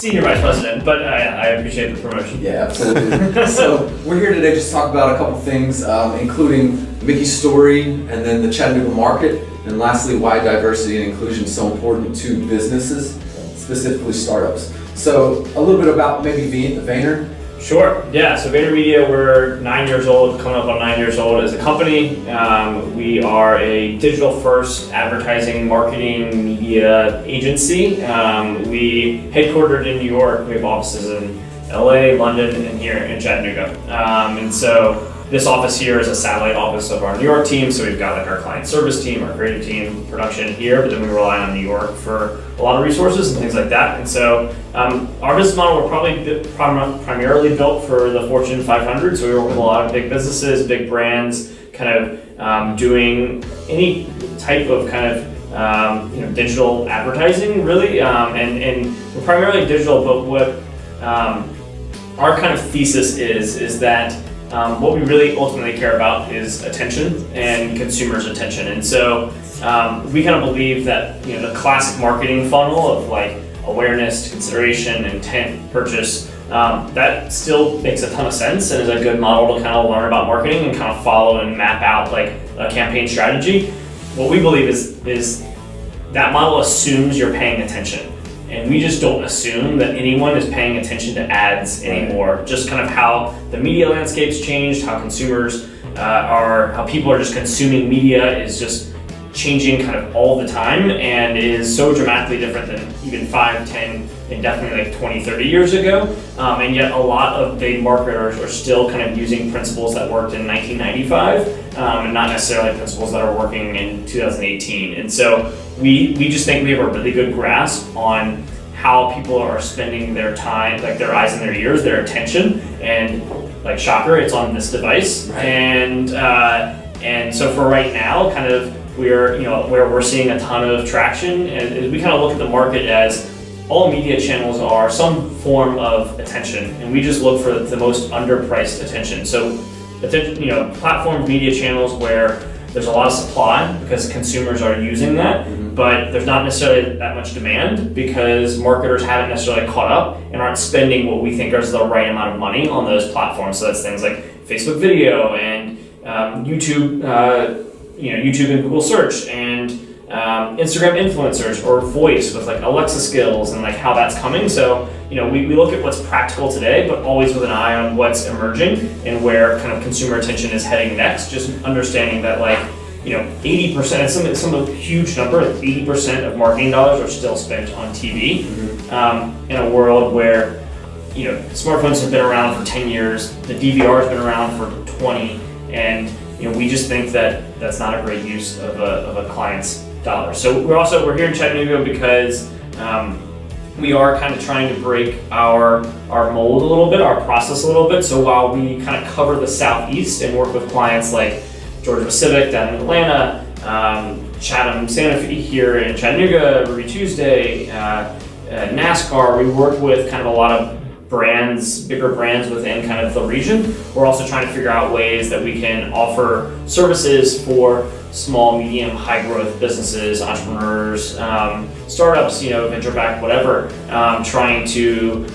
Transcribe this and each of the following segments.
Senior Vice President, but I appreciate the promotion. Yeah, absolutely. So we're here today just to talk about a couple things, including Mickey's story, and then the Chattanooga market, and lastly, why diversity and inclusion is so important to businesses, specifically startups. So a little bit about maybe Vayner. Sure. Yeah. So VaynerMedia, we're 9 years old, coming up on 9 years old as a company. We are a digital-first advertising, marketing, media agency. We headquartered in New York. We have offices in LA, London, and here in Chattanooga. And so this office here is a satellite office of our New York team. So we've got like our client service team, our creative team, production here, but then we rely on New York for a lot of resources and things like that. And so our business model, we're probably primarily built for the Fortune 500. So we work with a lot of big businesses, big brands, kind of doing any type of kind of digital advertising, really. And we're primarily digital, but what our kind of thesis is that what we really ultimately care about is attention and consumers' attention. And so we kind of believe that the classic marketing funnel of like awareness, consideration, intent, purchase, that still makes a ton of sense and is a good model to kind of learn about marketing and kind of follow and map out like a campaign strategy. What we believe is that model assumes you're paying attention. And we just don't assume that anyone is paying attention to ads anymore. Just kind of how the media landscape's changed, how consumers how people are just consuming media is just changing kind of all the time and is so dramatically different than even 5, 10, and definitely like 20, 30 years ago. And yet a lot of big marketers are still kind of using principles that worked in 1995 and not necessarily principles that are working in 2018. And so we just think we have a really good grasp on how people are spending their time, like their eyes and their ears, their attention, and like shocker, it's on this device. Right. And so for right now, kind of where we're seeing a ton of traction, and we kind of look at the market as all media channels are some form of attention, and we just look for the most underpriced attention. So platform media channels where there's a lot of supply because consumers are using that, but there's not necessarily that much demand because marketers haven't necessarily caught up and aren't spending what we think is the right amount of money on those platforms. So that's things like Facebook video and YouTube, YouTube and Google search, and Instagram influencers, or voice with like Alexa skills and like how that's coming. So we look at what's practical today, but always with an eye on what's emerging and where kind of consumer attention is heading next. Just understanding that 80%, some of huge number, 80% of marketing dollars are still spent on TV. In a world where smartphones have been around for 10 years, the DVR has been around for 20, and we just think that that's not a great use of a client's dollar. So we're here in Chattanooga because we are kind of trying to break our mold a little bit, our process a little bit. So while we kind of cover the Southeast and work with clients like Georgia Pacific down in Atlanta, Chatham, Santa Fe here in Chattanooga, Ruby Tuesday, NASCAR, we work with kind of a lot of bigger brands within kind of the region. We're also trying to figure out ways that we can offer services for small, medium, high growth businesses, entrepreneurs, startups, venture-backed, whatever, trying to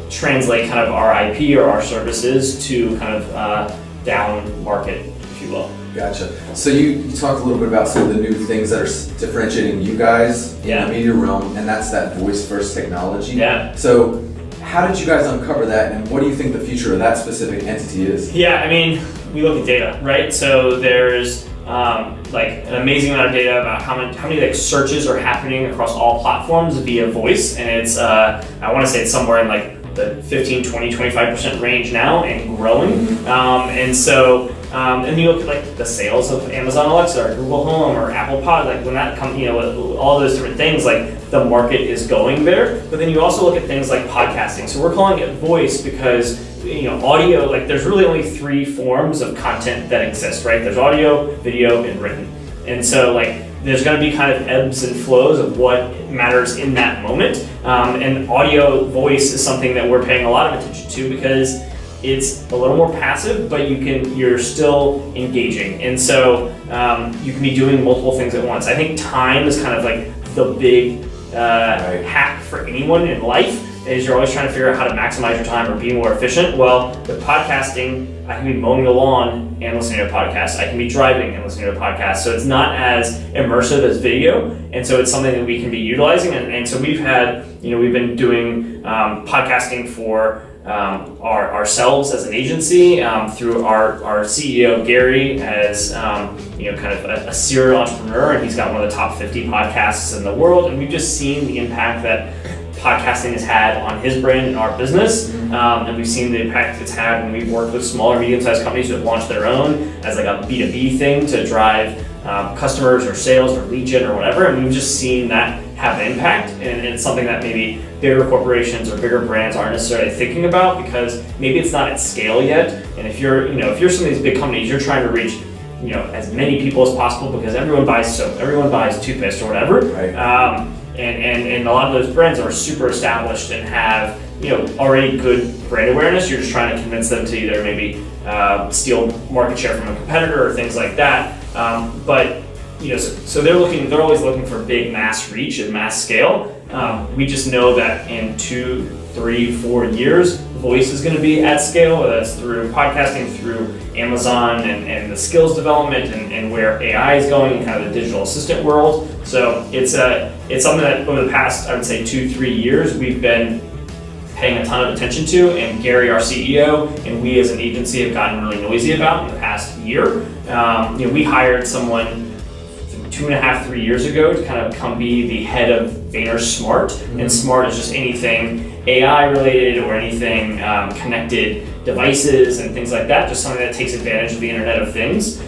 translate kind of our IP or our services to kind of down market, if you will. Gotcha. So you talked a little bit about some of the new things that are differentiating you guys in the media realm, and that's that voice first technology. Yeah. So how did you guys uncover that, and what do you think the future of that specific entity is? Yeah, I mean, we look at data, right? So there's an amazing amount of data about how many searches are happening across all platforms via voice, and it's I want to say it's somewhere in like the 15, 20, 25% range now and growing. And so and you look at like the sales of Amazon Alexa or Google Home or Apple Pod, like when that comes, all those different things, like the market is going there. But then you also look at things like podcasting. So we're calling it voice because audio, like there's really only 3 forms of content that exist, right? There's audio, video, and written. And so like there's going to be kind of ebbs and flows of what matters in that moment. And audio voice is something that we're paying a lot of attention to because it's a little more passive, but you're still engaging. And so you can be doing multiple things at once. I think time is kind of like the big hack for anyone in life. is you're always trying to figure out how to maximize your time or be more efficient. Well, with podcasting, I can be mowing the lawn and listening to a podcast. I can be driving and listening to a podcast. So it's not as immersive as video. And so it's something that we can be utilizing. And so we've been doing podcasting for ourselves as an agency, through our CEO Gary as kind of a serial entrepreneur, and he's got one of the top 50 podcasts in the world, and we've just seen the impact that podcasting has had on his brand and our business, and we've seen the impact it's had when we've worked with smaller, medium-sized companies who have launched their own as like a B2B thing to drive customers or sales or lead gen or whatever, and we've just seen that have an impact, and it's something that maybe bigger corporations or bigger brands aren't necessarily thinking about because maybe it's not at scale yet. And if you're some of these big companies, you're trying to reach as many people as possible because everyone buys soap, everyone buys toothpaste or whatever. Right. And a lot of those brands are super established and have already good brand awareness. You're just trying to convince them to either maybe steal market share from a competitor or things like that. So they're always looking for big mass reach and mass scale. We just know that in 2, 3, 4 years, voice is going to be at scale, whether that's through podcasting, through Amazon and the skills development and where AI is going in kind of the digital assistant world. So it's something that over the past, I would say 2-3 years, we've been paying a ton of attention to, and Gary, our CEO, and we as an agency have gotten really noisy about in the past year. We hired someone 2.5-3 years ago to kind of come be the head of Vayner Smart, and Smart is just anything AI related or anything connected devices and things like that, just something that takes advantage of the Internet of Things.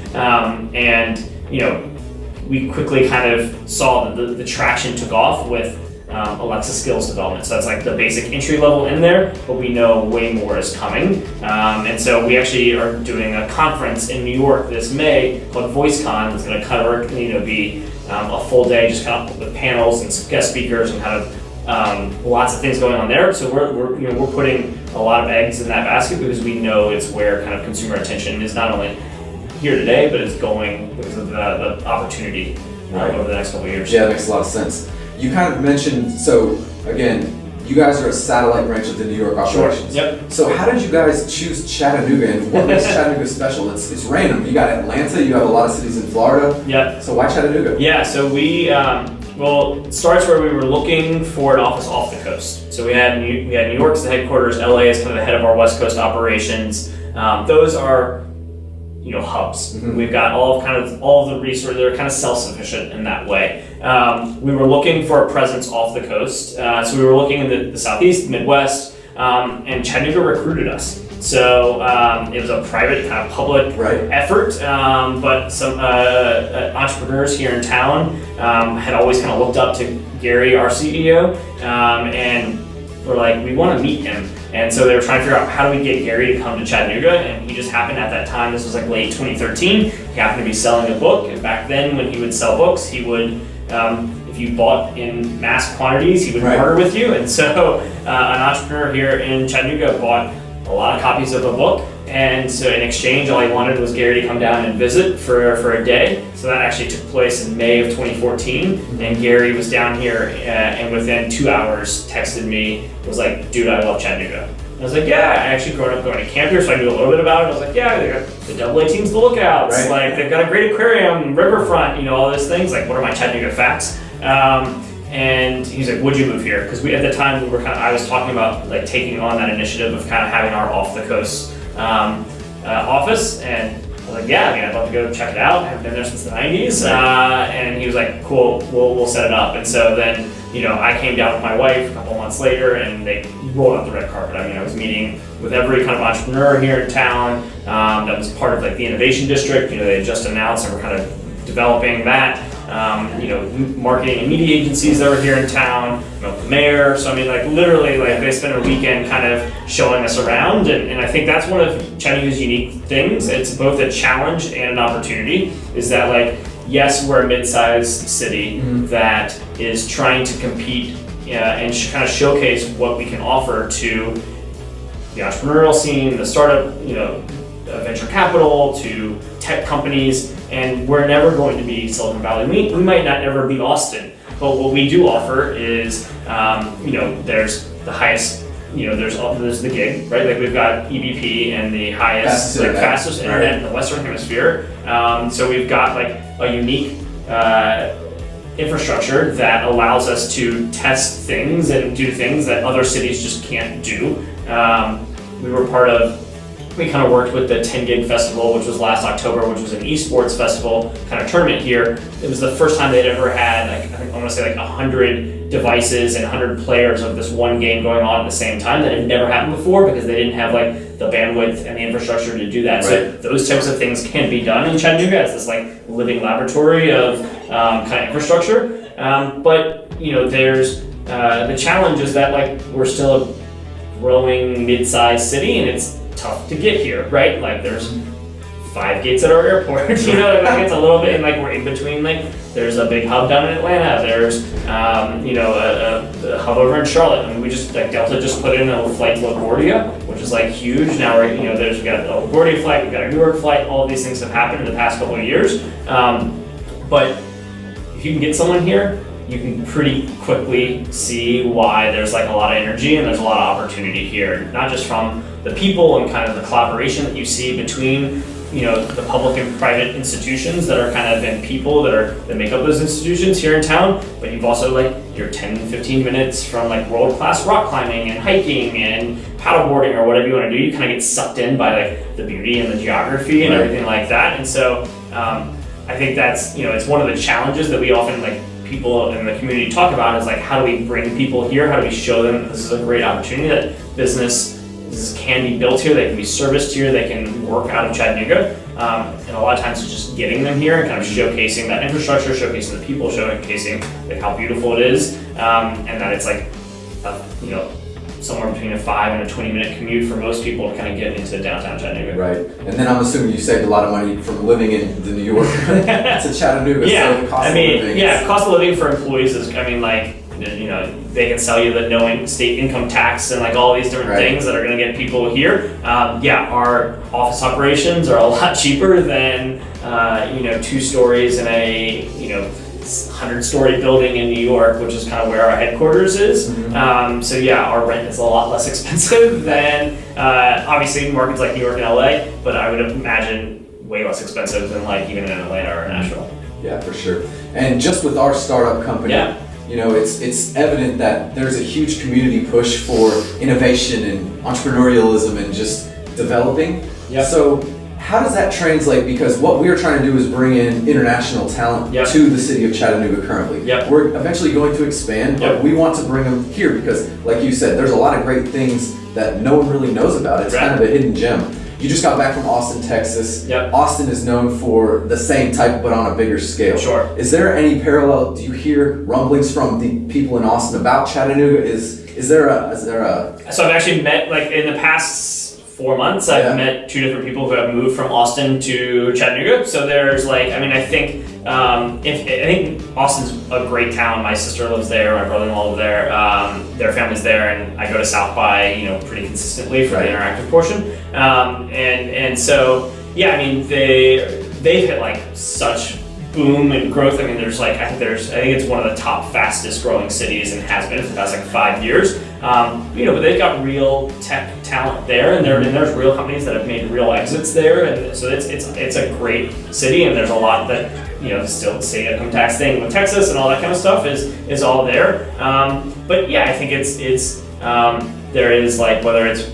We quickly kind of saw that the traction took off with Alexa skills development. So that's like the basic entry level in there, but we know way more is coming. And so we actually are doing a conference in New York this May called VoiceCon. It's going to cover, be a full day, just kind of with panels and guest speakers and kind of lots of things going on there. So we're putting a lot of eggs in that basket because we know it's where kind of consumer attention is not only here today, but it's going because of the opportunity over the next couple of years. Yeah, that makes a lot of sense. You kind of mentioned, so again, you guys are a satellite branch of the New York operations. Sure. Yep. So how did you guys choose Chattanooga, and what makes Chattanooga special? It's random. You got Atlanta, you have a lot of cities in Florida. Yep. So why Chattanooga? Yeah, so we, it starts where we were looking for an office off the coast. So we had New York as the headquarters, LA is kind of the head of our West Coast operations. Those are hubs. We've got all of the resources. They're kind of self-sufficient in that way. We were looking for a presence off the coast, so we were looking in the Southeast, Midwest, and Chattanooga recruited us. So it was a private kind of public effort, but some entrepreneurs here in town had always kind of looked up to Gary, our CEO, and were like, we want to meet him. And so they were trying to figure out how do we get Gary to come to Chattanooga, and he just happened at that time, this was like late 2013, he happened to be selling a book, and back then when he would sell books, he would, if you bought in mass quantities, he would partner with you. And so an entrepreneur here in Chattanooga bought a lot of copies of a book, and so in exchange all he wanted was Gary to come down and visit for a day. So that actually took place in May of 2014, and Gary was down here and within 2 hours texted me, was like, dude, I love Chattanooga. I was like, yeah, I actually grown up going to camp here, so I knew a little bit about it. I was like, yeah, they got the AA teams, the Lookouts, like they've got a great aquarium, riverfront, all those things. Like, what are my Chattanooga facts? And he's like, would you move here? Because at the time I was talking about like taking on that initiative of kind of having our off the coast office, and I was like, yeah, I'd love to go check it out. I haven't been there since the 90s. And he was like, cool, we'll set it up. And so then, I came down with my wife a couple months later, and they rolled out the red carpet. I mean, I was meeting with every kind of entrepreneur here in town that was part of like the innovation district. They had just announced, and we're kind of developing that. Marketing and media agencies that were here in town, the mayor. So I mean, like literally, like they spent a weekend kind of showing us around, and I think that's one of Chattanooga's unique things. It's both a challenge and an opportunity. Is that like, yes, we're a mid-sized city that is trying to compete and kind of showcase what we can offer to the entrepreneurial scene, the startup, venture capital, to tech companies, and we're never going to be Silicon Valley. We might not ever be Austin, But what we do offer is, there's the highest, there's the gig, right? Like we've got EBP and the highest, fastest internet in the Western Hemisphere. So we've got like a unique infrastructure that allows us to test things and do things that other cities just can't do. We kind of worked with the 10 Gig Festival, which was last October, which was an esports festival kind of tournament here. It was the first time they'd ever had, I want to say 100 devices and 100 players of this one game going on at the same time. That had never happened before because they didn't have the bandwidth and the infrastructure to do that. Right. So those types of things can be done in Chattanooga as this living laboratory of kind of infrastructure. But there's the challenge is that we're still a growing mid-sized city and it's tough to get here, right? There's 5 gates at our airport, it's a little bit, and we're in between, there's a big hub down in Atlanta, there's, a hub over in Charlotte, we just, Delta just put in a flight to LaGuardia, which is huge. Now we've got a LaGuardia flight, we've got a Newark flight, all of these things have happened in the past couple of years, but if you can get someone here, you can pretty quickly see why there's a lot of energy and there's a lot of opportunity here, not just from the people and kind of the collaboration that you see between the public and private institutions that are kind of and people that make up those institutions here in town, but you've also your 10-15 minutes from world-class rock climbing and hiking and paddleboarding or whatever you want to do. You kind of get sucked in by the beauty and the geography and everything like that. And so I think that's it's one of the challenges that we often people in the community talk about is how do we bring people here? How do we show them that this is a great opportunity, that businesses can be built here, they can be serviced here, they can work out of Chattanooga. And a lot of times it's just getting them here and kind of showcasing that infrastructure, showcasing the people, showcasing how beautiful it is, and that it's somewhere between a 5 and a 20-minute commute for most people to kind of get into downtown Chattanooga. Right, and then I'm assuming you saved a lot of money from living in the New York to Chattanooga. Yeah, so the cost of living cost of living for employees is, they can sell you that no state income tax and all these different things that are going to get people here. Our office operations are a lot cheaper than 2 stories in a 100-story building in New York, which is kind of where our headquarters is. Our rent is a lot less expensive than obviously markets like New York and LA, but I would imagine way less expensive than even in Atlanta or Nashville. Yeah, for sure. And just with our startup company, it's evident that there's a huge community push for innovation and entrepreneurialism and just developing. Yep. So how does that translate? Because what we're trying to do is bring in international talent to the city of Chattanooga currently. Yep. We're eventually going to expand, but we want to bring them here because, like you said, there's a lot of great things that no one really knows about. It's kind of a hidden gem. You just got back from Austin, Texas. Yep. Austin is known for the same type, but on a bigger scale. Sure. Is there any parallel? Do you hear rumblings from the people in Austin about Chattanooga? Is there a? So I've actually met in the past 4 months. I've met 2 different people who have moved from Austin to Chattanooga. So there's I think Austin's a great town. My sister lives there. My brother-in-law lives there. Their family's there, and I go to South by pretty consistently for the interactive portion. And so they've hit such boom and growth. I think it's one of the top fastest growing cities and has been for the past 5 years. But they've got real tech talent there, and there's real companies that have made real exits there, and so it's a great city, and there's a lot that still the state income tax thing with Texas and all that kind of stuff is all there. But I think it's there is whether it's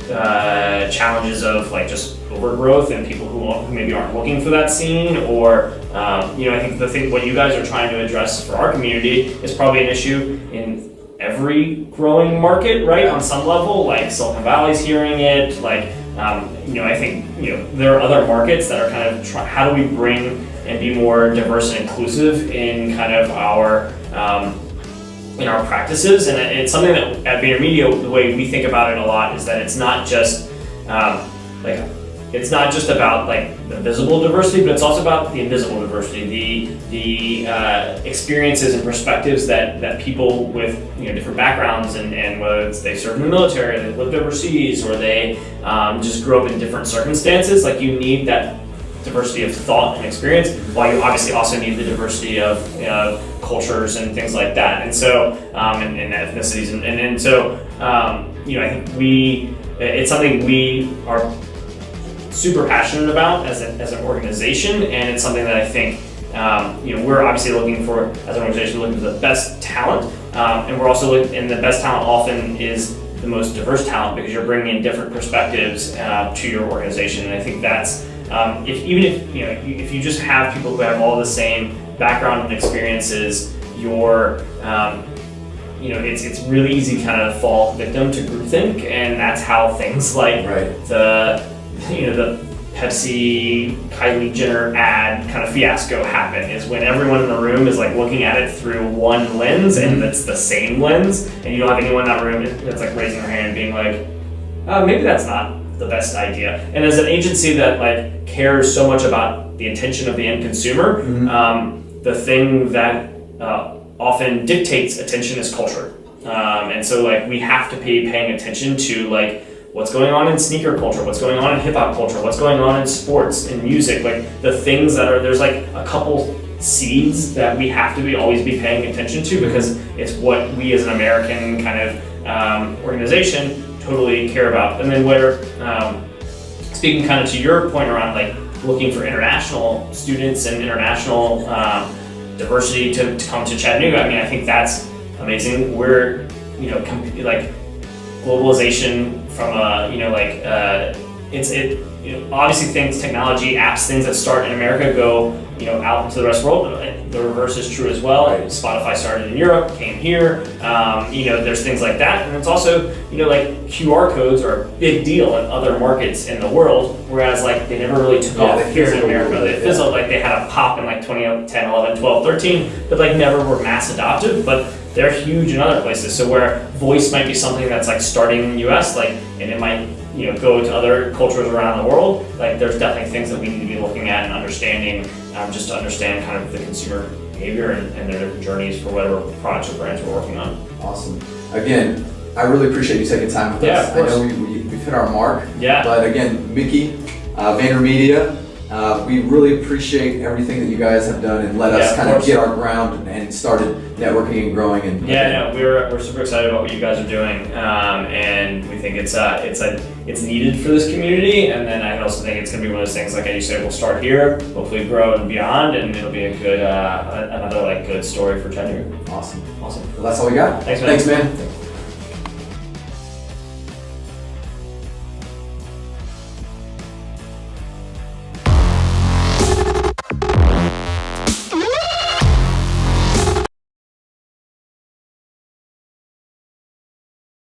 challenges of just overgrowth and people who maybe aren't looking for that scene, or I think what you guys are trying to address for our community is probably an issue in every growing market, right? On some level, Silicon Valley's hearing it. I think there are other markets that are kind of how do we bring and be more diverse and inclusive in kind of our in our practices, and it's something that at VaynerMedia, the way we think about it a lot is that it's not just it's not just about the visible diversity, but it's also about the invisible diversity, the experiences and perspectives that people with different backgrounds and whether it's they served in the military, they lived overseas, or they just grew up in different circumstances. You need that diversity of thought and experience, while you obviously also need the diversity of cultures and things like that. And so, and ethnicities. And so, I think it's something we are super passionate about as an organization, and it's something that I think, we're obviously looking for, as an organization, looking for the best talent, and we're also and the best talent often is the most diverse talent, because you're bringing in different perspectives to your organization. And I think that's, if you just have people who have all the same background and experiences, it's really easy to kind of fall victim to groupthink, and that's how things like the Pepsi Kylie Jenner ad kind of fiasco happen, is when everyone in the room is like looking at it through one lens, and it's the same lens, and you don't have anyone in that room that's like raising their hand and being like, maybe that's not the best idea. And as an agency that like cares so much about the intention of the end consumer, the thing that often dictates attention is culture. And so like we have to be paying attention to like what's going on in sneaker culture, what's going on in hip hop culture, what's going on in sports, in music, like the things that there's like a couple seeds that we have to always be paying attention to, because it's what we as an American kind of organization totally care about. And then speaking kind of to your point around like looking for international students and international diversity to come to Chattanooga, I mean, I think that's amazing. We're, like globalization from obviously things, technology, apps, things that start in America go, out into the rest of the world. The reverse is true as well. Right. Spotify started in Europe, came here. There's things like that, and it's also, like QR codes are a big deal in other markets in the world, whereas like they never really took off here in America. They fizzled, like they had a pop in like 2010, 11, 12, 13, but like never were mass adopted. But they're huge in other places. So where voice might be something that's like starting in the US, like, and it might, go to other cultures around the world, like there's definitely things that we need to be looking at and understanding, just to understand kind of the consumer behavior and their journeys for whatever products or brands we're working on. Awesome. Again, I really appreciate you taking time with us. Of course. I know we've hit our mark. Yeah. But again, Mickey, VaynerMedia, we really appreciate everything that you guys have done and let us kind of get our ground and started networking and growing. And we're super excited about what you guys are doing, and we think it's needed for this community. And then I also think it's going to be one of those things, like you said, we'll start here, hopefully grow and beyond, and it'll be a good another like good story for Chattanooga. Awesome. Well, that's all we got. Thanks, man. Thanks, man.